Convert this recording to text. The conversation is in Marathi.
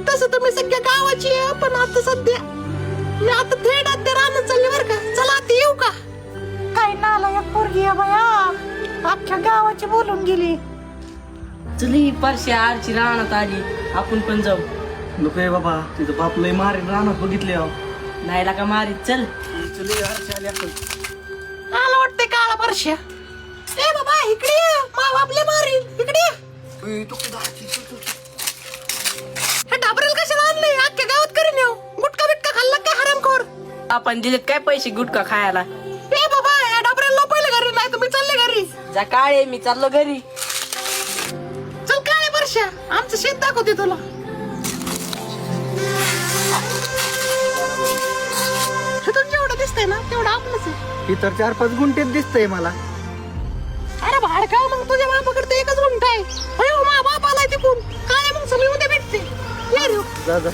तसं तुम्ही सगळ्या गावाची आहे, पण आता सध्या मी आता थेट आता राहणं चालले बरं का. चला आता येऊ का. काय नालायक पोरगी आहे बाया, अख्ख्या गावाची बोलून गेली. चली परश्या आरची रानात आली, आपण पण जाऊ. नको आहे बाबा, तिथं बाप लय मारीन रानात बघितले अहो. नाही लागा मारीत, चल. चले आरची आली आपण. मला वाटतंय काळा परश्या. ए बाबा इकडे ये, मा बापले मारीन. इकडे ये. हे डाबरेल कशाला आणलंय, अख्ख्या गावात करीन येऊ. गुटखा बिटका खाल्ला काय हरामखोर. आपण दिलेत काय पैसे गुटखा खायला. ए बाबा या डाबरेल पहिले घरी, नाही तुम्ही चालले घरी. जा काळे, मी चाललो घरी. चल काळे परश्या, आमचं शेत दाखवते तुला. हे तुला जेवढं दिसतंय ना तेवढं आपलंच आहे. ही तर 4-5 गुंठेत दिसतंय मला. अरे भाडका, मग तुझ्या बापाकडे तर एकच गुंठा आहे. अयो मा बाप आलाय तिकून. काय मग सगळी उद्या भेटते. ये रे. जा जा.